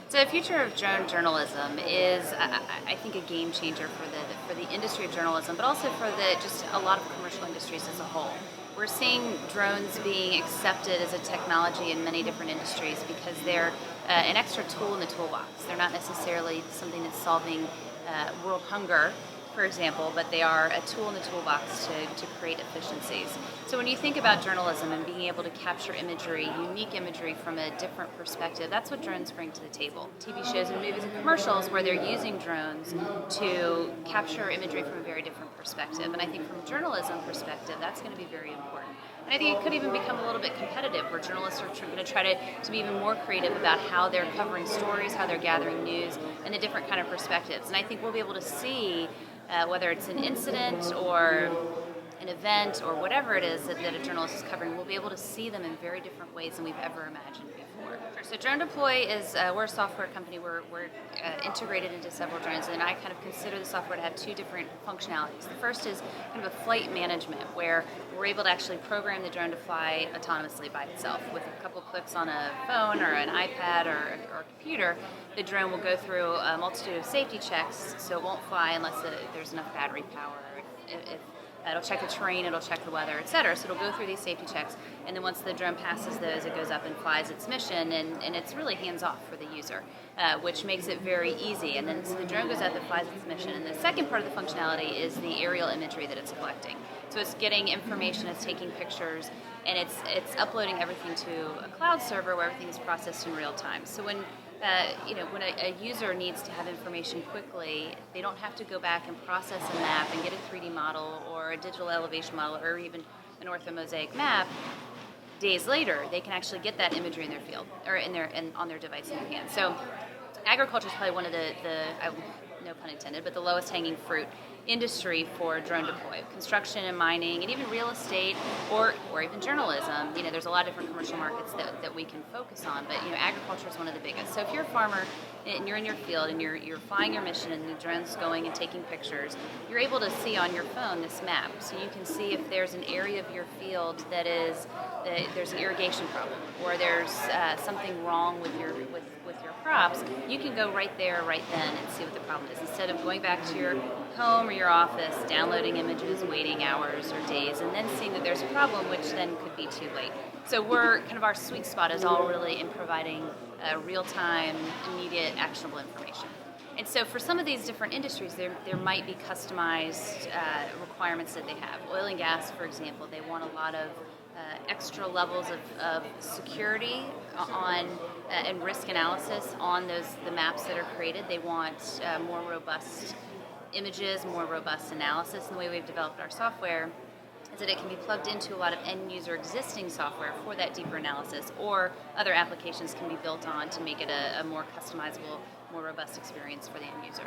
So the future of drone journalism is, I think, a game changer for the industry of journalism, but also for just a lot of commercial industries as a whole. We're seeing drones being accepted as a technology in many different industries because they're an extra tool in the toolbox. They're not necessarily something that's solving world hunger, for example, but they are a tool in the toolbox to create efficiencies. So when you think about journalism and being able to capture imagery, unique imagery from a different perspective, that's what drones bring to the table. TV shows and movies and commercials where they're using drones to capture imagery from a very different perspective. And I think from a journalism perspective, that's going to be very important. And I think it could even become a little bit competitive where journalists are going to try to be even more creative about how they're covering stories, how they're gathering news, and the different kind of perspectives. And I think we'll be able to see whether it's an incident or an event or whatever it is that a journalist is covering, we'll be able to see them in very different ways than we've ever imagined before. So DroneDeploy is, we're a software company. We're integrated into several drones, and I kind of consider the software to have two different functionalities. The first is kind of a flight management, where we're able to actually program the drone to fly autonomously by itself. With a couple clicks on a phone or an iPad or a computer, the drone will go through a multitude of safety checks, so it won't fly unless there's enough battery power. If it'll check the terrain, it'll check the weather, etc. So it'll go through these safety checks, and then once the drone passes those, it goes up and flies its mission, and it's really hands-off for the user, which makes it very easy. And then so the drone goes up and flies its mission. And the second part of the functionality is the aerial imagery that it's collecting. So it's getting information, it's taking pictures, and it's uploading everything to a cloud server where everything is processed in real time. So when when a user needs to have information quickly, they don't have to go back and process a map and get a 3D model or a digital elevation model or even an orthomosaic map. Days later, they can actually get that imagery in their field or on their device in their hand. So agriculture is probably one of the no pun intended, but the lowest hanging fruit industry for drone deploy. Construction and mining, and even real estate, or even journalism. There's a lot of different commercial markets that we can focus on, but agriculture is one of the biggest. So if you're a farmer and you're in your field and you're flying your mission and the drone's going and taking pictures, you're able to see on your phone this map, so you can see if there's an area of your field there's an irrigation problem, or there's something wrong with your crops. You can go right there, right then, and see what the problem is, instead of going back to your home or your office, downloading images, waiting hours or days, and then seeing that there's a problem, which then could be too late. So our sweet spot is all really in providing real-time, immediate, actionable information. And so for some of these different industries, there might be customized requirements that they have. Oil and gas, for example, they want a lot of extra levels of security and risk analysis on the maps that are created. They want more robust images, more robust analysis. And the way we've developed our software is that it can be plugged into a lot of end-user existing software for that deeper analysis, or other applications can be built on to make it a more customizable, more robust experience for the end user.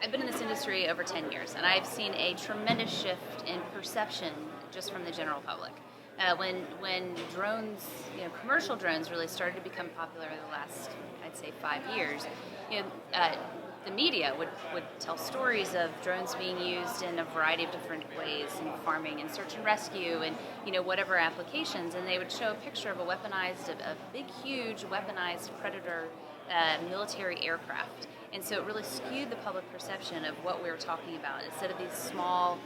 I've been in this industry over 10 years, and I've seen a tremendous shift in perception just from the general public. When drones, commercial drones really started to become popular in the last, I'd say, 5 years, the media would tell stories of drones being used in a variety of different ways in farming and search and rescue and whatever applications, and they would show a picture of a big, huge weaponized Predator military aircraft. And so it really skewed the public perception of what we were talking about. Instead of these small,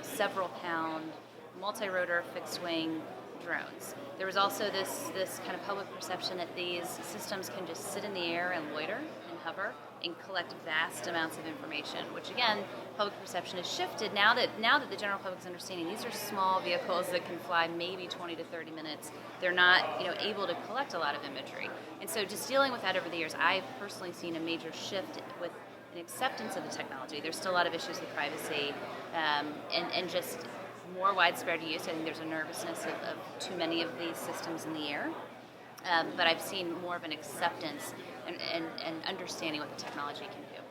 several pound, multi-rotor, fixed-wing drones, there was also this kind of public perception that these systems can just sit in the air and loiter and hover and collect vast amounts of information, which again, public perception has shifted now that the general public is understanding these are small vehicles that can fly maybe 20 to 30 minutes. They're not able to collect a lot of imagery. And so just dealing with that over the years, I've personally seen a major shift with an acceptance of the technology. There's still a lot of issues with privacy and just more widespread use. I think there's a nervousness of too many of these systems in the air. But I've seen more of an acceptance and understanding what the technology can do.